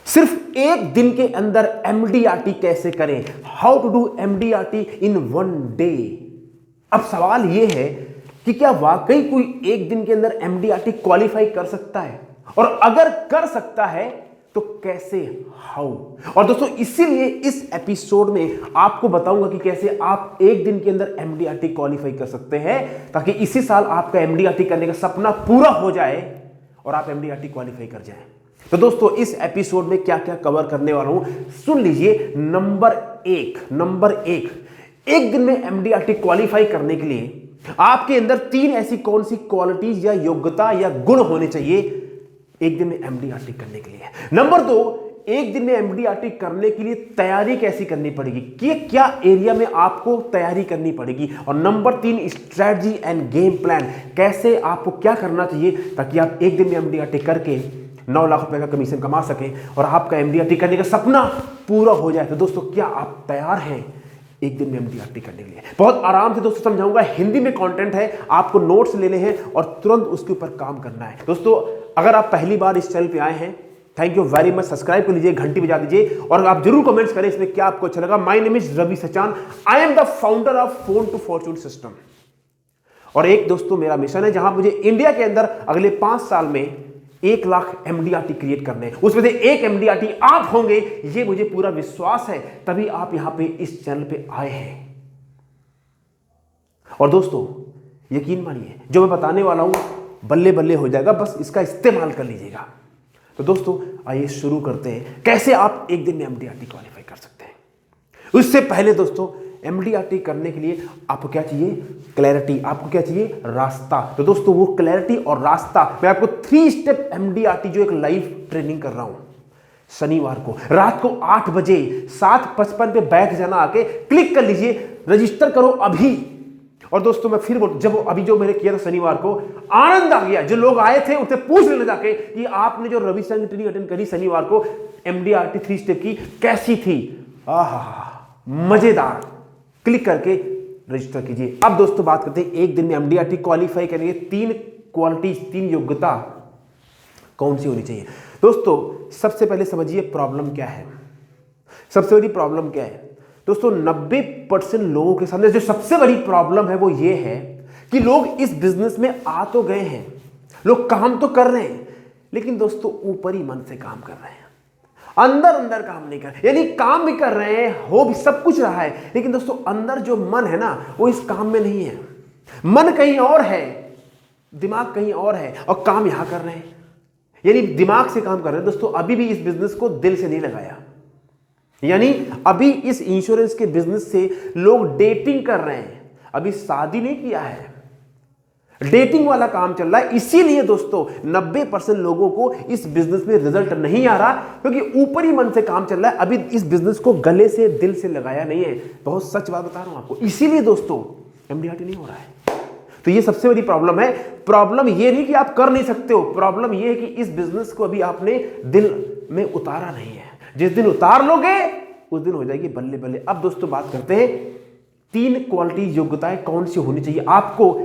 सिर्फ एक दिन के अंदर एमडीआरटी कैसे करें, how to do MDRT in 1 day. अब सवाल यह है कि क्या वाकई कोई एक दिन के अंदर एमडीआरटी क्वालिफाई कर सकता है, और अगर कर सकता है तो कैसे, हाउ। और दोस्तों इसीलिए इस एपिसोड में आपको बताऊंगा कि कैसे आप एक दिन के अंदर एमडीआरटी क्वालिफाई कर सकते हैं, ताकि इसी साल आपका एमडीआरटी करने का सपना पूरा हो जाए और आप एमडीआरटी क्वालिफाई कर जाएं। तो दोस्तों इस एपिसोड में क्या क्या कवर करने वाला हूं सुन लीजिए। नंबर एक दिन में एमडीआरटी क्वालिफाई करने के लिए आपके अंदर 3 ऐसी कौन सी क्वालिटीज या योग्यता या गुण होने चाहिए एक दिन में एमडीआरटी करने के लिए। नंबर 2, एक दिन में एमडीआरटी करने के लिए तैयारी कैसी करनी पड़ेगी, कि क्या एरिया में आपको तैयारी करनी पड़ेगी। और number 3, strategy end game plan, कैसे आपको क्या करना चाहिए ताकि आप एक दिन में एमडीआरटी करके 9 लाख रुपए का कमीशन कमा सकें और आपका एमडीआरटी करने का सपना पूरा हो जाए। तो दोस्तों क्या आप तैयार हैं एक दिन में एमडीआरटी करने के लिए? बहुत आराम से दोस्तों समझाऊंगा, हिंदी में कंटेंट है, आपको नोट्स लेने हैं और तुरंत उसके ऊपर काम करना है। दोस्तों अगर आप पहली बार इस चैनल पे आए हैं, thank you very much, subscribe कर लीजिए, घंटी बजा दीजिए और आप जरूर कमेंट्स करें इसमें क्या आपको अच्छा लगा। My name is Ravi Sachan, I am the founder of Phone to Fortune system. और एक दोस्तों मेरा मिशन है जहां मुझे इंडिया के अंदर अगले 5 साल में 1 लाख एमडीआरटी क्रिएट करने, उसमें से एक एमडीआरटी आप होंगे, ये मुझे पूरा विश्वास है, तभी आप यहां पे इस चैनल पे आए हैं। और दोस्तों यकीन मानिए जो मैं बताने वाला हूं बल्ले बल्ले हो जाएगा, बस इसका इस्तेमाल कर लीजिएगा। तो दोस्तों आइए शुरू करते हैं, कैसे आप एक दिन में एमडीआरटी क्वालिफाई कर सकते हैं। उससे पहले दोस्तों एमडीआरटी करने के लिए आपको क्या चाहिए, क्लैरिटी, आपको क्या चाहिए, रास्ता। तो दोस्तों वो क्लैरिटी और रास्ता मैं आपको 3 स्टेप एमडीआरटी जो एक लाइव ट्रेनिंग कर रहा हूं शनिवार को रात को 8 बजे 7:55 पे बैठ जाना, आके क्लिक कर लीजिए, रजिस्टर करो अभी। और दोस्तों मैं फिर जब अभी जो मैंने किया था शनिवार को, आनंद आ गया। जो लोग आए थे उनसे पूछ लेना जाके कि आपने जो रवि संघ ट्रेनिंग अटेंड करी शनिवार को एमडीआरटी 3 स्टेप की, कैसी थी, आहा मजेदार। क्लिक करके रजिस्टर कीजिए। अब दोस्तों बात करते हैं एक दिन में एमडीआरटी क्वालिफाई करने के 3 क्वालिटीज, 3 योग्यता कौन सी होनी चाहिए। दोस्तों सबसे पहले समझिए प्रॉब्लम क्या है। सबसे बड़ी प्रॉब्लम क्या है दोस्तों, 90% लोगों के सामने जो सबसे बड़ी प्रॉब्लम है वो ये है कि लोग इस बिजनेस में आ तो गए हैं, लोग काम तो कर रहे हैं, लेकिन दोस्तों ऊपरी मन से काम कर रहे हैं, अंदर अंदर काम नहीं कर रहे। यानी काम भी कर रहे हैं, हो भी सब कुछ रहा है, लेकिन दोस्तों अंदर जो मन है ना वो इस काम में नहीं है। मन कहीं और है, दिमाग कहीं और है, और काम यहां कर रहे हैं। यानी दिमाग से काम कर रहे हैं दोस्तों, अभी भी इस बिजनेस को दिल से नहीं लगाया। यानी अभी इस इंश्योरेंस के बिजनेस से लोग डेटिंग कर रहे हैं, अभी शादी नहीं किया है, डेटिंग वाला काम चल रहा है। इसीलिए दोस्तों 90% लोगों को इस बिजनेस में रिजल्ट नहीं आ रहा, क्योंकि ऊपरी मन से काम चल रहा है, अभी इस बिजनेस को गले से दिल से लगाया नहीं है। बहुत सच बात बता रहा हूं आपको, इसीलिए दोस्तों एमडीआरटी नहीं हो रहा है। तो ये सबसे बड़ी प्रॉब्लम है। प्रॉब्लम ये नहीं कि आप कर नहीं सकते हो, प्रॉब्लम ये है कि इस बिजनेस को अभी आपने दिल में उतारा नहीं है। जिस दिन उतार लोगे उस दिन हो जाएगी बल्ले बल्ले। अब दोस्तों बात करते हैं 3 क्वालिटी योग्यताएं कौन सी होनी चाहिए आपको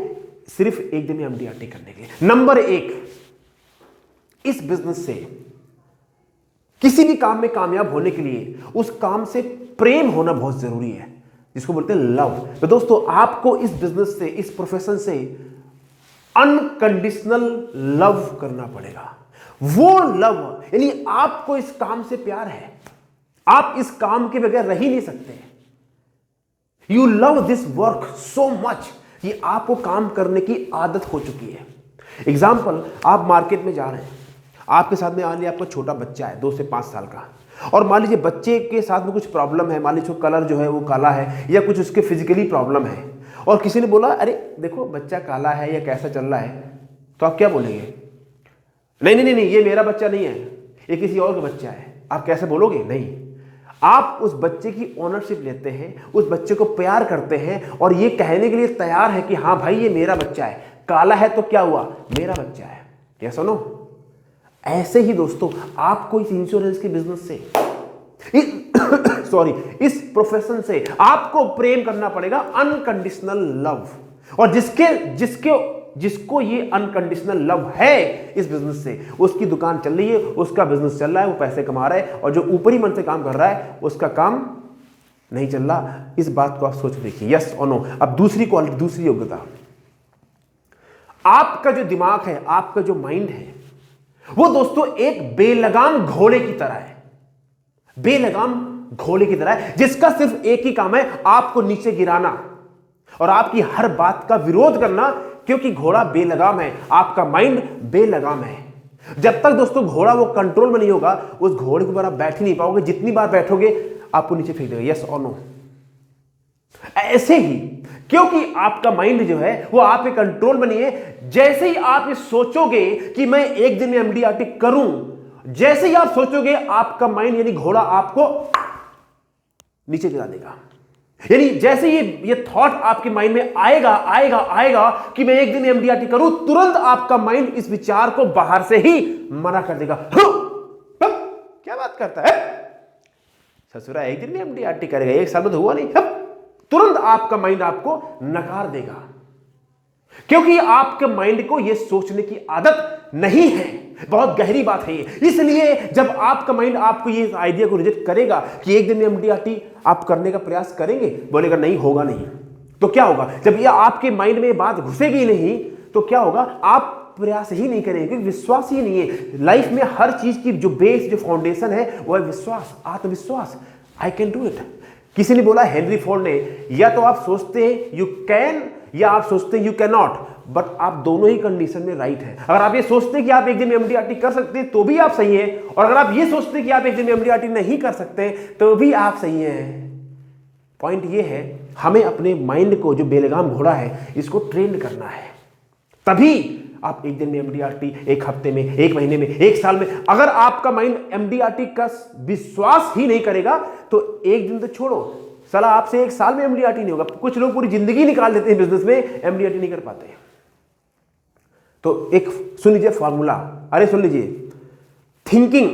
सिर्फ एक दिन में एमडीआरटी करने के लिए। नंबर 1, इस बिजनेस से किसी भी काम में कामयाब होने के लिए उस काम से प्रेम होना बहुत जरूरी है, जिसको बोलते हैं लव। तो दोस्तों आपको इस बिजनेस से, इस प्रोफेशन से अनकंडीशनल लव करना पड़ेगा। वो लव यानी आपको इस काम से प्यार है, आप इस काम के बगैर रह ही नहीं सकते। You love this work so much कि आपको काम करने की आदत हो चुकी है। एग्जाम्पल, आप मार्केट में जा रहे हैं, आपके साथ में मान लीजिए आपका छोटा बच्चा है 2 से 5 साल का, और मान लीजिए बच्चे के साथ में कुछ प्रॉब्लम है, मान लीजिए कलर जो है वो काला है या कुछ उसके फिजिकली प्रॉब्लम है, और किसी ने बोला अरे देखो बच्चा काला है या कैसा चल रहा है, तो आप क्या बोलेंगे? नहीं नहीं नहीं, ये मेरा बच्चा नहीं है, ये किसी और का बच्चा है। आप कैसे बोलोगे? नहीं, आप उस बच्चे की ओनरशिप लेते हैं, उस बच्चे को प्यार करते हैं और ये कहने के लिए तैयार है कि हाँ भाई ये मेरा बच्चा है, काला है तो क्या हुआ, मेरा बच्चा है। क्या सुनो, ऐसे ही दोस्तों आपको इस इंश्योरेंस के बिजनेस से इस प्रोफेशन से आपको प्रेम करना पड़ेगा, अनकंडीशनल लव। और जिसके जिसको ये अनकंडीशनल लव है इस बिजनेस से, उसकी दुकान चल रही है, उसका बिजनेस चल रहा है, वो पैसे कमा रहा है, और जो ऊपरी मन से काम कर रहा है उसका काम नहीं चल रहा। इस बात को आप सोच देखिए, यस और नो। अब दूसरी क्वालिटी, दूसरी योग्यता, आपका जो दिमाग है, आपका जो माइंड है, वो दोस्तों एक बेलगाम घोड़े की तरह है, बेलगाम घोड़े की तरह है, जिसका सिर्फ एक ही काम है, आपको नीचे गिराना और आपकी हर बात का विरोध करना, क्योंकि घोड़ा बेलगाम है, आपका माइंड बेलगाम है। जब तक दोस्तों घोड़ा वो कंट्रोल में नहीं होगा, उस घोड़े के ऊपर आप बैठ ही नहीं पाओगे, जितनी बार बैठोगे आपको नीचे फेंक देगा, यस और नो। ऐसे ही क्योंकि आपका माइंड जो है वो आपके कंट्रोल में नहीं है, जैसे ही आप ये सोचोगे कि मैं एक दिन में एमडीआरटी करूं, जैसे ही आप सोचोगे आपका माइंड यानी घोड़ा आपको नीचे गिरा देगा। यानी जैसे ये थॉट आपके माइंड में आएगा आएगा आएगा कि मैं एक दिन एमडीआरटी करूं, तुरंत आपका माइंड इस विचार को बाहर से ही मना कर देगा। क्या बात करता है ससुरा, एक दिन में एमडीआरटी करेगा, एक साल में तो हुआ नहीं, तुरंत आपका माइंड आपको नकार देगा, क्योंकि आपके माइंड को यह सोचने की आदत नहीं है। बहुत गहरी बात है ये। इसलिए जब आपका माइंड आपको ये आइडिया को रिजेक्ट करेगा कि एक दिन में एमडीआरटी आप करने का प्रयास करेंगे, बोलेगा नहीं होगा नहीं, तो क्या होगा? जब ये आपके माइंड में बात घुसेगी नहीं तो क्या होगा? आप प्रयास ही नहीं करेंगे, क्योंकि विश्वास ही नहीं है। लाइफ में हर चीज की जो बेस, जो फाउंडेशन है वो है विश्वास, आत्मविश्वास। I can do it. किसी ने बोला, हेनरी फोर्ड ने, या तो आप सोचते हैं यू कैन या आप सोचते हैं यू कैन नॉट, बट आप दोनों ही कंडीशन में राइट है। अगर आप ये सोचते हैं कि आप एक दिन में एमडीआरटी कर सकते हैं तो भी आप सही हैं, और अगर आप ये सोचते हैं कि आप एक दिन में एमडीआरटी नहीं कर सकते तो भी आप सही हैं। पॉइंट ये है, हमें अपने माइंड को, जो बेलगाम घोड़ा है, इसको ट्रेन करना है, तभी आप एक दिन में एमडीआरटी, एक हफ्ते में, एक महीने में, एक साल में। अगर आपका माइंड एमडीआरटी का विश्वास ही नहीं करेगा तो एक दिन तो छोड़ो, साला आपसे एक साल में एमडीआरटी नहीं होगा। कुछ लोग पूरी जिंदगी निकाल देते हैं बिजनेस में, एमडीआरटी नहीं कर पाते। तो एक सुन लीजिए फॉर्मूला, अरे सुन लीजिए, थिंकिंग,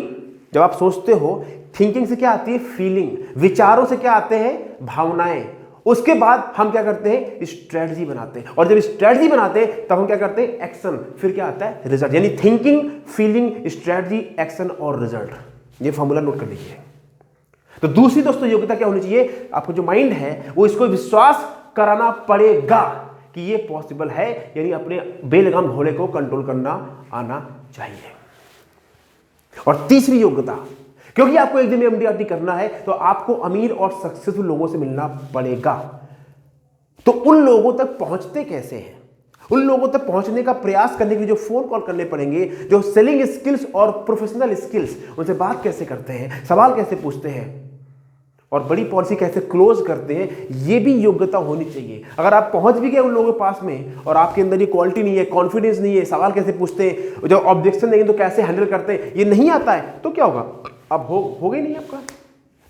जब आप सोचते हो, थिंकिंग से क्या आती है? फीलिंग। विचारों से क्या आते हैं? भावनाएं। उसके बाद हम क्या करते हैं? स्ट्रेटजी बनाते हैं, और जब स्ट्रेटजी बनाते हैं तब हम क्या करते हैं? एक्शन। फिर क्या आता है? रिजल्ट। यानी थिंकिंग, फीलिंग, स्ट्रेटजी, एक्शन और रिजल्ट। ये फॉर्मूला नोट कर लीजिए। तो दूसरी दोस्तों योग्यता क्या होनी चाहिए? आपको जो माइंड है वो इसको विश्वास कराना पड़ेगा कि ये पॉसिबल है, यानी अपने बेलगाम घोड़े को कंट्रोल करना आना चाहिए। और तीसरी योग्यता, क्योंकि आपको एक दिन में एमडीआरटी करना है तो आपको अमीर और सक्सेसफुल लोगों से मिलना पड़ेगा। तो उन लोगों तक पहुंचते कैसे हैं? उन लोगों तक पहुंचने का प्रयास करने के लिए जो फोन कॉल करने पड़ेंगे, जो सेलिंग स्किल्स और प्रोफेशनल स्किल्स, उनसे बात कैसे करते हैं, सवाल कैसे पूछते हैं और बड़ी पॉलिसी कैसे क्लोज करते हैं, ये भी योग्यता होनी चाहिए। अगर आप पहुंच भी गए उन लोगों के पास में और आपके अंदर ये क्वालिटी नहीं है, कॉन्फिडेंस नहीं है, सवाल कैसे पूछते हैं, जब ऑब्जेक्शन देंगे तो कैसे हैंडल करते हैं, ये नहीं आता है, तो क्या होगा? अब हो गई नहीं आपका।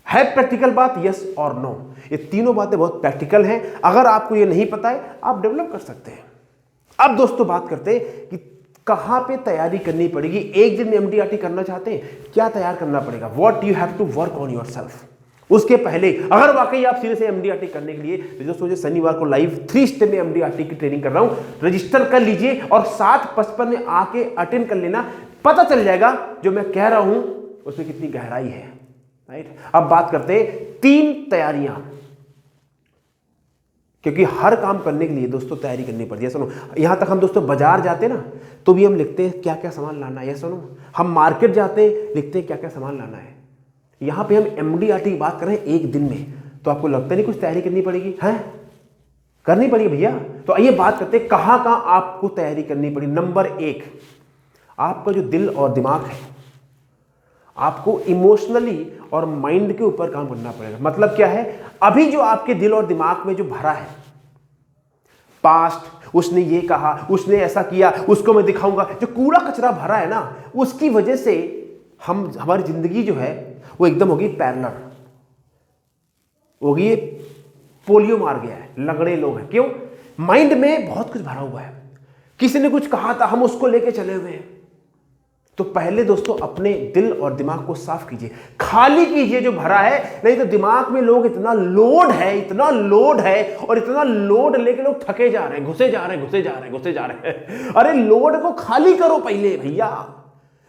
है प्रैक्टिकल बात, यस और नो। ये तीनों बातें बहुत प्रैक्टिकल हैं। अगर आपको ये नहीं पता है, आप डेवलप कर सकते हैं। अब दोस्तों बात करते हैं कि कहां पे तैयारी करनी पड़ेगी। एक दिन में एमडीआरटी करना चाहते हैं, क्या तैयार करना पड़ेगा? What you have to work on yourself. उसके पहले अगर वाकई आप सीधे से एमडीआरटी करने के लिए, दोस्तों मुझे शनिवार को लाइव 3 स्टेप में एमडीआरटी की ट्रेनिंग कर रहा हूं, रजिस्टर कर लीजिए और 7:55 में आके अटेंड कर लेना। पता चल जाएगा जो मैं कह रहा हूं उसमें कितनी गहराई है। राइट। अब बात करते हैं 3 तैयारियां, क्योंकि हर काम करने के लिए दोस्तों तैयारी करनी पड़ती है। सुनो, यहां तक हम दोस्तों बाजार जाते हैं ना, तो भी हम लिखते हैं क्या क्या सामान लाना है। सुनो, हम मार्केट जाते हैं, लिखते हैं क्या क्या सामान लाना है। यहां पे हम एमडीआरटी की बात कर रहे हैं एक दिन में, तो आपको लगता नहीं कुछ तैयारी करनी पड़ेगी? है, करनी पड़ेगी भैया। तो आइए बात करते हैं कहां कहां आपको तैयारी करनी पड़ी। नंबर 1, आपका जो दिल और दिमाग है, आपको इमोशनली और माइंड के ऊपर काम करना पड़ेगा। मतलब क्या है? अभी जो आपके दिल और दिमाग में जो भरा है, पास्ट, उसने ये कहा, उसने ऐसा किया, उसको मैं दिखाऊंगा, जो कूड़ा कचरा भरा है ना, उसकी वजह से हमारी जिंदगी जो है वो एकदम होगी पैरेलल, होगी पोलियो मार गया है, लगड़े लोग हैं। क्यों? माइंड में बहुत कुछ भरा हुआ है। किसी ने कुछ कहा था, हम उसको लेके चले हुए हैं, तो पहले दोस्तों अपने दिल और दिमाग को साफ कीजिए, खाली कीजिए जो भरा है। नहीं तो दिमाग में लोग इतना लोड है, इतना लोड है, और इतना लोड लेके लोग थके जा रहे हैं, घुसे जा रहे हैं, घुसे जा रहे हैं, घुसे जा रहे हैं। अरे लोड को खाली करो पहले भैया।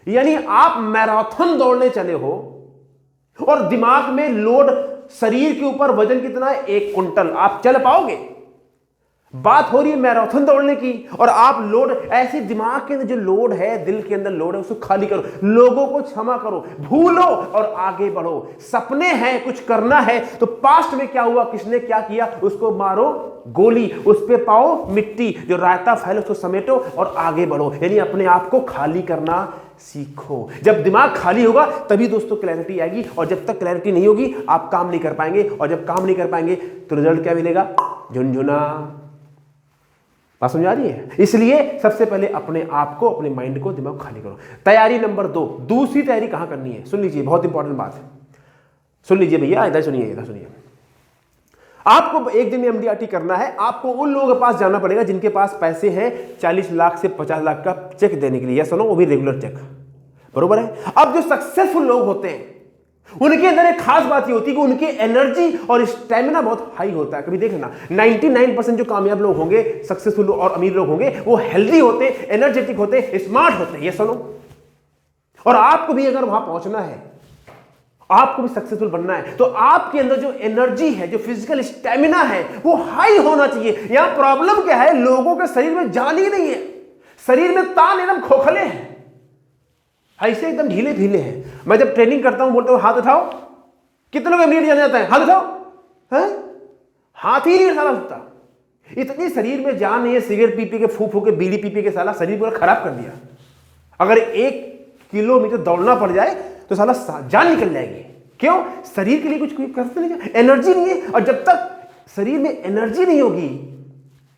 यानी आप मैराथन दौड़ने चले हो और दिमाग में लोड, शरीर के ऊपर वजन कितना है, 1 कुंटल, आप चल पाओगे? बात हो रही है मैराथन दौड़ने की, और आप लोड, ऐसे दिमाग के अंदर जो लोड है, दिल के अंदर लोड है, उसको खाली करो, लोगों को क्षमा करो, भूलो और आगे बढ़ो। सपने हैं, कुछ करना है, तो पास्ट में क्या हुआ, किसने क्या किया, उसको मारो गोली, उस पे पाओ मिट्टी, जो रायता फैले उसको समेटो और आगे बढ़ो। यानी अपने आप को खाली करना सीखो। जब दिमाग खाली होगा तभी दोस्तों क्लैरिटी आएगी, और जब तक क्लैरिटी नहीं होगी आप काम नहीं कर पाएंगे, और जब काम नहीं कर पाएंगे तो रिजल्ट क्या मिलेगा, झुनझुना। बात समझ आ रही है? इसलिए सबसे पहले अपने आप को, अपने माइंड को, दिमाग को खाली करो। तैयारी नंबर 2, दूसरी तैयारी कहां करनी है, सुन लीजिए, बहुत इंपॉर्टेंट बात है, सुन लीजिए भैया, इधर सुनिए, इधर सुनिए। आपको एक दिन में एमडीआरटी करना है, आपको उन लोगों के पास जाना पड़ेगा जिनके पास पैसे हैं 40 लाख से 50 लाख का चेक देने के लिए, या सुनो वो भी रेगुलर चेक, बरोबर है। अब जो सक्सेसफुल लोग होते हैं उनके अंदर एक खास बात ये होती है कि उनकी एनर्जी और स्टैमिना बहुत हाई होता है। कभी देखना 99% जो कामयाब लोग होंगे, सक्सेसफुल और अमीर लोग होंगे, वो हेल्दी होते, एनर्जेटिक होते, स्मार्ट होते, ये सुनो। और आपको भी अगर वहां पहुंचना है, आपको भी सक्सेसफुल बनना है, तो आपके अंदर जो एनर्जी है, जो फिजिकल स्टैमिना है, वो हाई होना चाहिए। यहां प्रॉब्लम क्या है, लोगों के शरीर में जान ही नहीं है, शरीर में तान एकदम खोखले हैं, ऐसे एकदम ढीले ढीले हैं। मैं जब ट्रेनिंग करता हूं बोलता हूं हाथ उठाओ, कितने लोग इमीडिएट जाने जाता है, हाथ उठाओ, है हाथ ही नहीं उठा सकता, इतनी शरीर में जान नहीं है। सिगरेट पी पी के, फू फू के, बीड़ी पी पी के साला शरीर पूरा खराब कर दिया। अगर 1 किलोमीटर दौड़ना पड़ जाए तो साला जान निकल जाएगी। क्यों? शरीर के लिए कुछ करते नहीं, एनर्जी नहीं है। और जब तक शरीर में एनर्जी नहीं होगी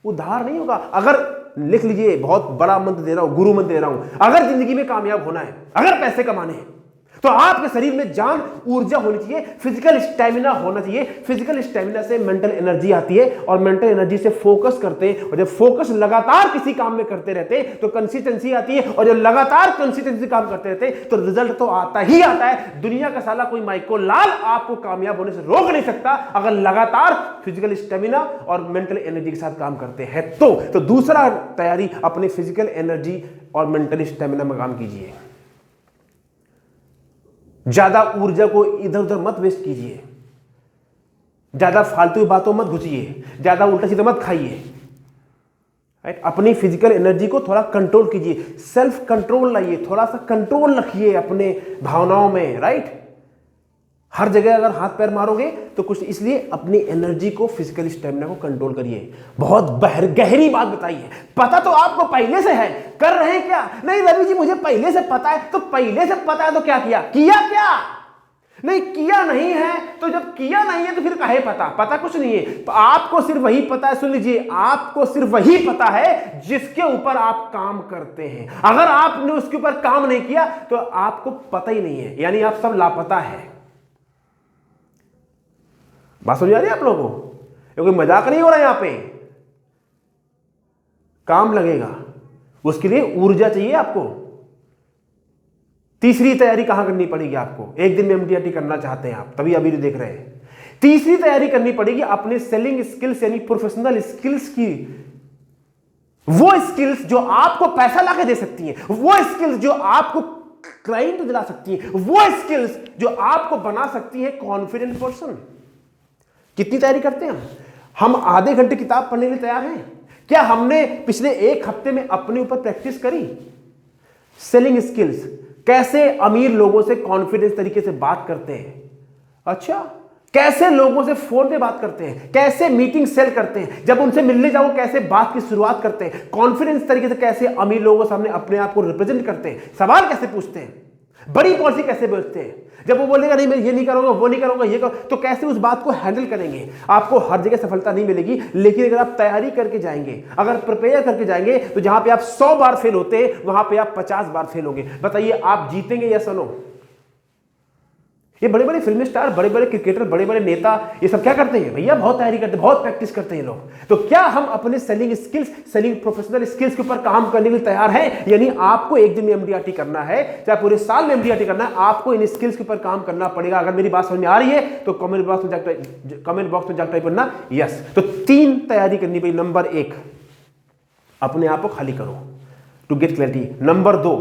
उद्धार नहीं होगा। अगर लिख लीजिए, बहुत बड़ा मंत्र दे रहा हूं, गुरु मंत्र दे रहा हूं, अगर जिंदगी में कामयाब होना है, अगर पैसे कमाने हैं, तो आपके शरीर में जान, ऊर्जा होनी चाहिए, फिजिकल स्टैमिना होना चाहिए। फिजिकल स्टैमिना से मेंटल एनर्जी आती है, और मेंटल एनर्जी से फोकस करते हैं, और जब फोकस लगातार किसी काम में करते रहते हैं तो कंसिस्टेंसी आती है, और जब लगातार कंसिस्टेंसी काम करते रहते हैं तो रिजल्ट तो आता ही आता है। दुनिया का साला कोई माइको लाल आपको कामयाब होने से रोक नहीं सकता, अगर लगातार फिजिकल स्टैमिना और मेंटल एनर्जी के साथ काम करते हैं। तो दूसरा तैयारी, अपने फिजिकल एनर्जी और मेंटल स्टैमिना में काम कीजिए। ज्यादा ऊर्जा को इधर उधर मत वेस्ट कीजिए, ज्यादा फालतू बातों मत घुसिए, ज्यादा उल्टा सीधा मत खाइए, राइट। अपनी फिजिकल एनर्जी को थोड़ा कंट्रोल कीजिए, सेल्फ कंट्रोल लाइए, थोड़ा सा कंट्रोल रखिए अपने भावनाओं में, राइट। हर जगह अगर हाथ पैर मारोगे तो कुछ, इसलिए अपनी एनर्जी को, फिजिकल स्टेमिना को कंट्रोल करिए। बहुत गहरी बात बताइए, पता तो आपको पहले से है, कर रहे हैं क्या? नहीं रवि जी मुझे पहले से पता है। तो पहले से पता है तो क्या किया? किया क्या? नहीं किया नहीं है। तो जब किया नहीं है तो फिर काहे पता? पता कुछ नहीं है। तो आपको सिर्फ वही पता है, सुन लीजिए, आपको सिर्फ वही पता है जिसके ऊपर आप काम करते हैं। अगर आपने उसके ऊपर काम नहीं किया तो आपको पता ही नहीं है, यानी आप सब लापता है। बात समझ आ रही है आप लोगों को? ये कोई मजाक नहीं हो रहा है, यहां पे काम लगेगा, उसके लिए ऊर्जा चाहिए आपको। तीसरी तैयारी कहां करनी पड़ेगी आपको? एक दिन में एमडीआरटी करना चाहते हैं आप, तभी अभी देख रहे हैं। तीसरी तैयारी करनी पड़ेगी अपने सेलिंग स्किल्स, यानी प्रोफेशनल स्किल्स की। वो स्किल्स जो आपको पैसा लाके दे सकती हैं, वो स्किल्स जो आपको क्लाइंट दिला सकती हैं, वो स्किल्स जो आपको बना सकती है कॉन्फिडेंट पर्सन। कितनी तैयारी करते हैं हम? आधे घंटे किताब पढ़ने के लिए तैयार हैं क्या? हमने पिछले 1 हफ्ते में अपने ऊपर प्रैक्टिस करी? सेलिंग स्किल्स, कैसे अमीर लोगों से कॉन्फिडेंस तरीके से बात करते हैं, अच्छा कैसे लोगों से फोन पे बात करते हैं, कैसे मीटिंग सेल करते हैं, जब उनसे मिलने जाओ कैसे बात की शुरुआत करते हैं, कॉन्फिडेंस तरीके से कैसे अमीर लोगों के सामने अपने आप को रिप्रेजेंट करते हैं, सवाल कैसे पूछते हैं, बड़ी पॉलिसी कैसे बेचते हैं, जब वो बोलेगा नहीं मैं ये नहीं करूंगा, वो नहीं करूंगा, ये करूंगा, तो कैसे उस बात को हैंडल करेंगे। आपको हर जगह सफलता नहीं मिलेगी, लेकिन अगर आप तैयारी करके जाएंगे, अगर प्रिपेयर करके जाएंगे, तो जहां पे आप 100 बार फेल होते हैं वहां पे आप 50 बार फेल होंगे। बताइए आप जीतेंगे या सनो? ये बड़े बड़े फिल्म स्टार, बड़े बड़े क्रिकेटर, बड़े बड़े नेता, ये सब क्या करते हैं भैया? बहुत तैयारी करते हैं, बहुत प्रैक्टिस करते हैं लोग। तो क्या हम अपने selling skills, selling professional skills के ऊपर काम करने के लिए तैयार हैं? यानी आपको एक दिन में एमडीआरटी करना है, चाहे पूरे साल में एमडीआरटी करना है, आपको इन स्किल्स के ऊपर काम करना पड़ेगा। अगर मेरी बात समझ में आ रही है तो कमेंट बॉक्स में जाकर टाइप करना यस। तो 3 तैयारी करनी पड़ेगी। नंबर 1, अपने आप को खाली करो टू गेट क्लैरिटी। नंबर 2,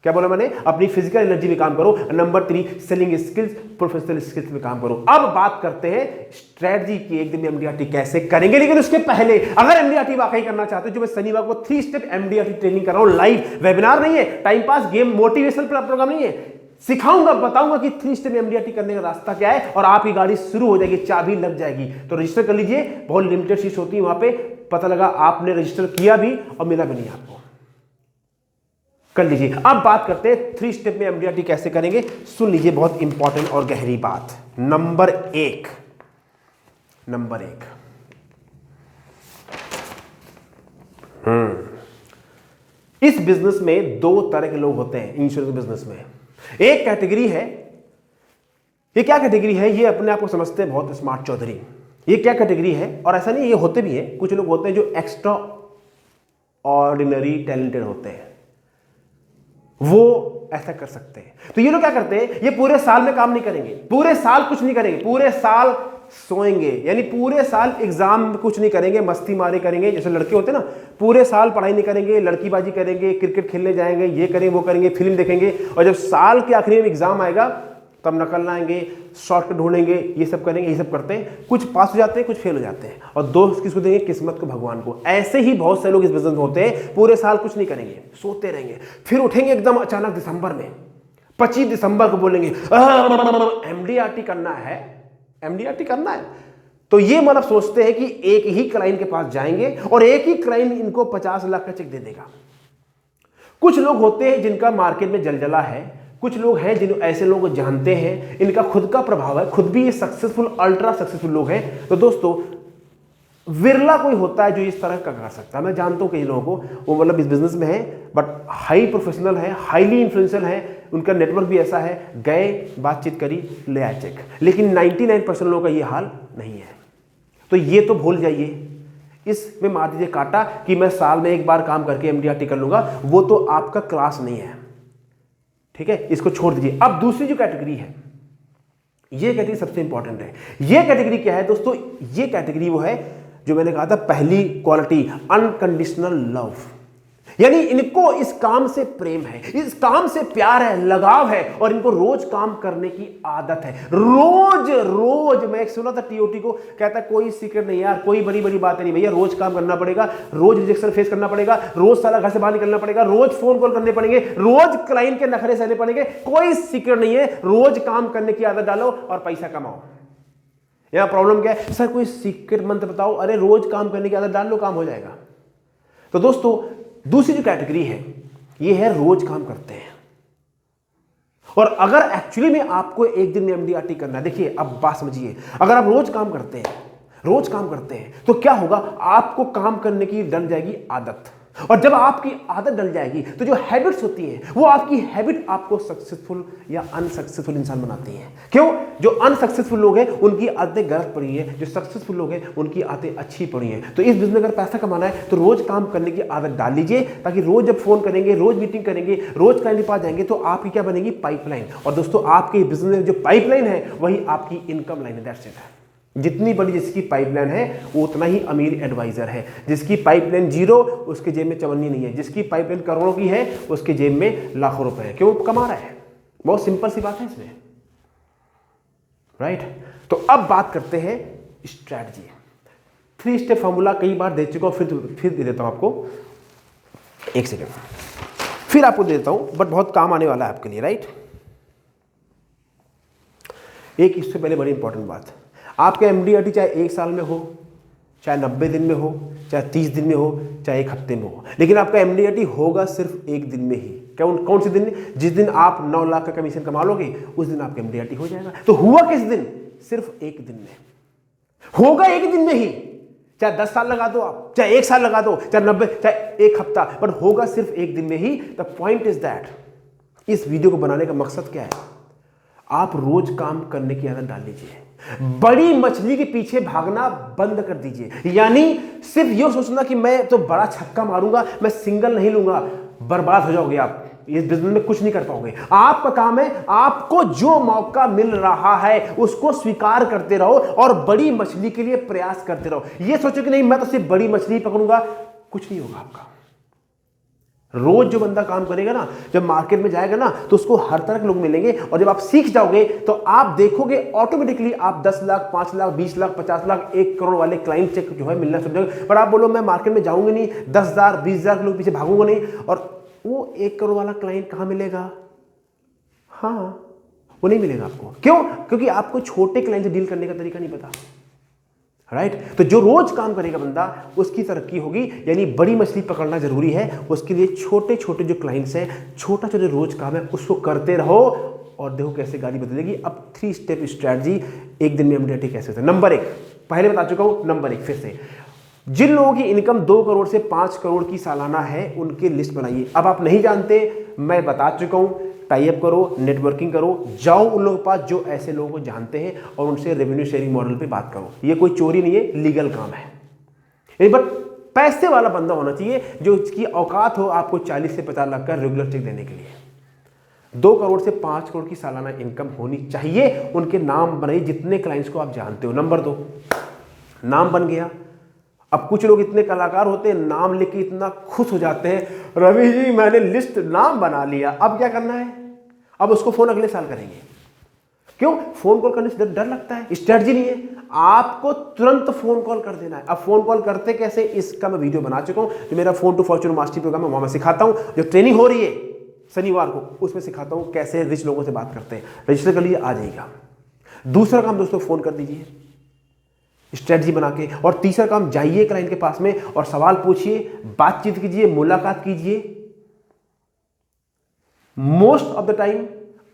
क्या बोला मैंने? अपनी फिजिकल एनर्जी में काम करो। Number 3, selling skills, professional skills में काम करो। अब बात करते हैं स्ट्रेटजी की, एक दिन में एमडीआरटी कैसे करेंगे। लेकिन उसके पहले अगर एमडीआरटी वाकई करना चाहते हो, जो मैं शनिवार को 3 स्टेप एमडीआरटी ट्रेनिंग कर रहा हूं, लाइव वेबिनार नहीं है, time pass game motivational programme नहीं है, सिखाऊंगा, बताऊंगा कि 3 स्टेप एमडीआरटी करने का रास्ता क्या है और आपकी गाड़ी शुरू हो जाएगी, चाबी लग जाएगी। तो रजिस्टर कर लीजिए, बहुत लिमिटेड सीट्स होती है वहां पे। पता लगा आपने रजिस्टर किया भी और मिला भी नहीं आपको, कर लीजिए। अब बात करते हैं 3 स्टेप में एमडीआरटी कैसे करेंगे। सुन लीजिए, बहुत इंपॉर्टेंट और गहरी बात। नंबर 1, इस बिजनेस में 2 तरह के लोग होते हैं इंश्योरेंस बिजनेस में। एक कैटेगरी है, ये क्या कैटेगरी है? ये अपने आप को समझते हैं बहुत स्मार्ट चौधरी। ये क्या कैटेगरी है? और ऐसा नहीं, ये होते भी हैं, कुछ लोग होते हैं जो एक्स्ट्रा ऑर्डिनरी टैलेंटेड होते हैं, वो ऐसा कर सकते हैं। तो ये लोग क्या करते हैं? ये पूरे साल में काम नहीं करेंगे, पूरे साल कुछ नहीं करेंगे, पूरे साल सोएंगे, यानी पूरे साल एग्जाम में कुछ नहीं करेंगे, मस्ती मारे करेंगे। जैसे लड़के होते हैं ना, पूरे साल पढ़ाई नहीं करेंगे, लड़कीबाजी करेंगे, क्रिकेट खेलने जाएंगे, ये करेंगे वो करेंगे, फिल्म देखेंगे, और जब साल के आखिरी में एग्जाम आएगा तब नकल लाएंगे, शॉर्टकट ढूंढेंगे, ये सब करेंगे, ये सब करते हैं। कुछ पास हो जाते हैं, कुछ फेल हो जाते हैं, और दोस्त किसको देंगे? किस्मत को, भगवान को। ऐसे ही बहुत से लोग इस बिजनेस में होते हैं, पूरे साल कुछ नहीं करेंगे, सोते रहेंगे, फिर उठेंगे एकदम अचानक दिसंबर में, 25 दिसंबर को बोलेंगे एमडीआरटी करना है, एमडीआरटी करना है। तो ये मतलब सोचते हैं कि एक ही क्लाइंट के पास जाएंगे और एक ही क्लाइंट इनको 50 लाख का चेक दे देगा। कुछ लोग होते हैं जिनका मार्केट में जलजला है, कुछ लोग हैं जिन ऐसे लोग जानते हैं, इनका खुद का प्रभाव है, खुद भी ये सक्सेसफुल, अल्ट्रा सक्सेसफुल लोग हैं। तो दोस्तों, विरला कोई होता है जो इस तरह का कर सकता है। मैं जानता हूं कई लोगों को, वो मतलब इस बिजनेस में है बट हाई प्रोफेशनल है, हाईली इन्फ्लुएंशियल है, उनका नेटवर्क भी ऐसा है, गए, बातचीत करी, ले आए चेक। लेकिन 99% लोगों का ये हाल नहीं है। तो ये तो भूल जाइए, इसमें मार दीजिए काटा कि मैं साल में एक बार काम करके एमडीआरटी कर लूंगा, वो तो आपका क्लास नहीं है, ठीक है, इसको छोड़ दीजिए। अब दूसरी जो कैटेगरी है, ये कैटेगरी सबसे इंपॉर्टेंट है। ये कैटेगरी क्या है दोस्तों? ये कैटेगरी वो है जो मैंने कहा था, पहली क्वालिटी, अनकंडीशनल लव। यानी इनको इस काम से प्रेम है, इस काम से प्यार है, लगाव है, और इनको रोज काम करने की आदत है। रोज रोज, मैं एक सुना था टीओटी को, कहता कोई सीक्रेट नहीं यार, कोई बड़ी बड़ी बात नहीं भैया, रोज काम करना पड़ेगा, रोज रिजेक्शन फेस करना पड़ेगा, रोज साला घर से बाहर निकलना पड़ेगा, रोज फोन कॉल करने पड़ेंगे, रोज क्लाइंट के नखरे सहने पड़ेंगे। कोई सीक्रेट नहीं है, रोज काम करने की आदत डालो और पैसा कमाओ। यहां प्रॉब्लम क्या है? सर कोई सीक्रेट मंत्र बताओ। अरे रोज काम करने की आदत डाल लो, काम हो जाएगा। तो दोस्तों, दूसरी जो कैटेगरी है, ये है रोज काम करते हैं। और अगर एक्चुअली में आपको एक दिन में एमडीआरटी करना है, देखिए अब बात समझिए, अगर आप रोज काम करते हैं तो क्या होगा? आपको काम करने की डल जाएगी आदत, और जब आपकी आदत डल जाएगी तो जो हैबिट्स होती हैं, वो आपकी हैबिट आपको सक्सेसफुल या अनसक्सेसफुल इंसान बनाती है। क्यों? जो अनसक्सेसफुल लोग हैं उनकी आदतें गलत पड़ी हैं, जो सक्सेसफुल लोग हैं उनकी आदतें अच्छी पड़ी हैं। तो इस बिजनेस में अगर पैसा कमाना है तो रोज काम करने की आदत डाल लीजिए, ताकि रोज जब फोन करेंगे, रोज मीटिंग करेंगे, रोज क्लाइंट के पास जाएंगे, तो आपकी क्या बनेगी? पाइपलाइन। और दोस्तों, आपके बिजनेस में जो पाइपलाइन है वही आपकी इनकम लाइन है। That's it. जितनी बड़ी जिसकी पाइपलाइन है वो उतना ही अमीर एडवाइजर है। जिसकी पाइपलाइन 0, उसके जेब में चवन्नी नहीं है। जिसकी पाइपलाइन करोड़ों की है, उसके जेब में लाखों रुपए है। क्यों? कमा रहा है। बहुत सिंपल सी बात है इसमें, राइट? तो अब बात करते हैं स्ट्रैटेजी। 3 स्टेप फॉर्मूला कई बार दे चुका हूं, फिर दे देता हूं आपको। एक सेकेंड, फिर आपको दे देता हूं, बट बहुत काम आने वाला है आपके लिए, राइट? एक इससे पहले बड़ी इंपॉर्टेंट बात, आपका एमडीआरटी चाहे 1 साल में हो, चाहे 90 दिन में हो, चाहे 30 दिन में हो, चाहे 1 हफ्ते में हो, लेकिन आपका एमडीआरटी होगा सिर्फ 1 दिन में ही। कौन से दिन में? जिस दिन आप 9 लाख का कमीशन कमा लोगे, उस दिन आपका एमडीआरटी हो जाएगा। तो हुआ किस दिन? सिर्फ 1 दिन में होगा, 1 दिन में ही। चाहे 10 साल लगा दो आप, चाहे 1 साल लगा दो, चाहे 90, चाहे 1 हफ्ता, बट होगा सिर्फ 1 दिन में ही। द पॉइंट इज दैट, इस वीडियो को बनाने का मकसद क्या है? आप रोज काम करने की आदत डाल लीजिए। बड़ी मछली के पीछे भागना बंद कर दीजिए। यानी सिर्फ ये सोचना कि मैं तो बड़ा छक्का मारूंगा, मैं सिंगल नहीं लूंगा, बर्बाद हो जाओगे आप, इस बिजनेस में कुछ नहीं कर पाओगे। आपका काम है, आपको जो मौका मिल रहा है उसको स्वीकार करते रहो और बड़ी मछली के लिए प्रयास करते रहो। ये सोचो कि नहीं मैं तो सिर्फ बड़ी मछली पकड़ूंगा, कुछ नहीं होगा आपका। रोज जो बंदा काम करेगा ना, जब मार्केट में जाएगा ना, तो उसको हर तरह के लोग मिलेंगे और जब आप सीख जाओगे तो आप देखोगे ऑटोमेटिकली आप 10 लाख, 5 लाख, 20 लाख, 50 लाख, 1 करोड़ वाले क्लाइंट चेक जो है मिलना शुरू हो जाएगा। पर आप बोलो मैं मार्केट में जाऊंगी नहीं, 10,000, 20,000 के लोग पीछे भागूंगा नहीं, और वो 1 करोड़ वाला क्लाइंट कहां मिलेगा? हाँ, वो नहीं मिलेगा आपको। क्यों? क्योंकि आपको छोटे क्लाइंट से डील करने का तरीका नहीं पता। राइट? तो जो रोज काम करेगा बंदा, उसकी तरक्की होगी। यानी बड़ी मछली पकड़ना जरूरी है, उसके लिए छोटे छोटे जो क्लाइंट्स हैं, छोटा छोटे रोज काम है, उसको करते रहो और देखो कैसे गाड़ी बदलेगी। अब 3 स्टेप स्ट्रैटेजी, एक दिन में MDRT कैसे होता है। नंबर 1, पहले बता चुका हूं, नंबर 1 फिर से, जिन लोगों की इनकम 2 करोड़ से 5 करोड़ की सालाना है, उनकी लिस्ट बनाइए। अब आप नहीं जानते, मैं बता चुका हूं, टाई अप करो, नेटवर्किंग करो, जाओ उन लोगों के पास जो ऐसे लोगों को जानते हैं और उनसे रेवेन्यू शेयरिंग मॉडल पे बात करो। ये कोई चोरी नहीं है, लीगल काम है। बट पैसे वाला बंदा होना चाहिए जो इसकी औकात हो आपको 40 से 50 लाख का रेगुलर चेक देने के लिए। 2 करोड़ से 5 करोड़ की सालाना इनकम होनी चाहिए। उनके नाम बनाइए, जितने क्लाइंट्स को आप जानते हो। नंबर 2, नाम बन गया। अब कुछ लोग इतने कलाकार होते हैं, नाम लिख के इतना खुश हो जाते हैं, रवि जी मैंने लिस्ट नाम बना लिया, अब क्या करना है? अब उसको फोन अगले साल करेंगे। क्यों? फोन कॉल करने से डर लगता है, स्ट्रेटजी नहीं है। आपको तुरंत फोन कॉल कर देना है। अब फोन कॉल करते कैसे, इसका मैं वीडियो बना चुका हूं। जो मेरा Phone to Fortune mastery programme है, वहां मैं सिखाता हूं। जो ट्रेनिंग हो रही है शनिवार को, उसमें सिखाता हूं कैसे रिच लोगों से बात करते हैं। रजिस्टर कर लीजिए, आ जाएगा। दूसरा काम दोस्तों, फोन कर दीजिए स्ट्रेटजी बना के। और तीसरा काम, जाइए क्लाइंट के पास में और सवाल पूछिए, बातचीत कीजिए, मुलाकात कीजिए। मोस्ट ऑफ द टाइम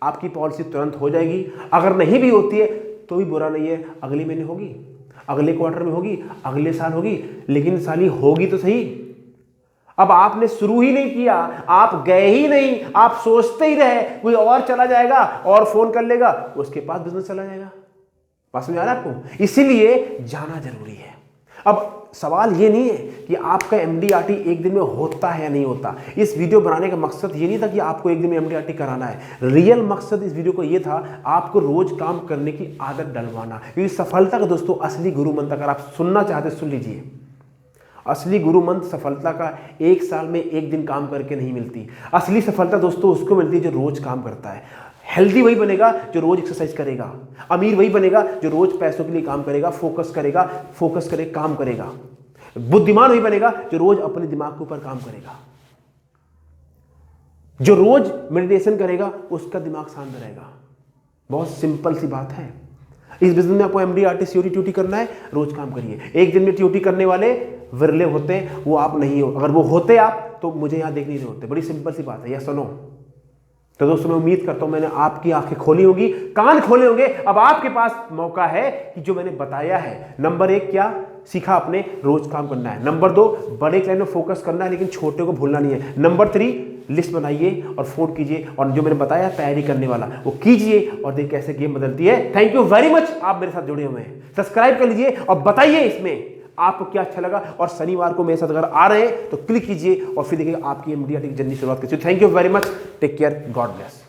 आपकी पॉलिसी तुरंत हो जाएगी। अगर नहीं भी होती है तो भी बुरा नहीं है, अगले महीने होगी, अगले क्वार्टर में होगी, अगले साल होगी, लेकिन साली होगी तो सही। अब आपने शुरू ही नहीं किया, आप गए ही नहीं, आप सोचते ही रहे, कोई और चला जाएगा और फोन कर लेगा, उसके पास बिजनेस चला जाएगा। बात समझ आ रहा है आपको? इसीलिए जाना जरूरी है। अब सवाल ये नहीं है कि आपका MDRT एक दिन में होता है या नहीं होता। इस वीडियो बनाने का मकसद ये नहीं था कि आपको एक दिन में MDRT कराना है। रियल मकसद इस वीडियो को ये था, आपको रोज काम करने की आदत डलवाना। क्योंकि सफलता का दोस्तों असली गुरु मंत्र, अगर आप सुनना चाहते सुन लीजिए, असली गुरु मंत्र सफलता का 1 साल में 1 दिन काम करके नहीं मिलती। असली सफलता दोस्तों उसको मिलती है जो रोज काम करता है। हेल्दी वही बनेगा जो रोज एक्सरसाइज करेगा। अमीर वही बनेगा जो रोज पैसों के लिए काम करेगा, फोकस करे काम करेगा। बुद्धिमान वही बनेगा जो रोज अपने दिमाग के ऊपर काम करेगा। जो रोज मेडिटेशन करेगा उसका दिमाग शांत रहेगा। बहुत सिंपल सी बात है। इस बिजनेस में आपको MDRT COT ट्यूटी करना है, रोज काम करिए। एक दिन में ट्यूटी करने वाले विरले होते हैं, वो आप नहीं हो। अगर वो होते आप तो मुझे यहां देख नहीं रहे होते। बड़ी सिंपल सी बात है, या सुनो। तो दोस्तों मैं उम्मीद करता हूं मैंने आपकी आंखें खोली होगी, कान खोले होंगे। अब आपके पास मौका है कि जो मैंने बताया है, नंबर 1 क्या सीखा आपने, रोज काम करना है। नंबर 2, बड़े क्लाइंट में फोकस करना है लेकिन छोटे को भूलना नहीं है। नंबर 3, लिस्ट बनाइए और फोन कीजिए और जो मैंने बताया तैयारी करने वाला वो कीजिए और देखिए कैसे गेम बदलती है। थैंक यू वेरी मच, आप मेरे साथ जुड़े हुए हैं। सब्सक्राइब कर लीजिए और बताइए इसमें आपको क्या अच्छा लगा। और शनिवार को मेरे साथ अगर आ रहे हैं तो क्लिक कीजिए और फिर देखिए आपकी MDRT की जर्नी शुरुआत कीजिए। Thank you very much, take care, God bless.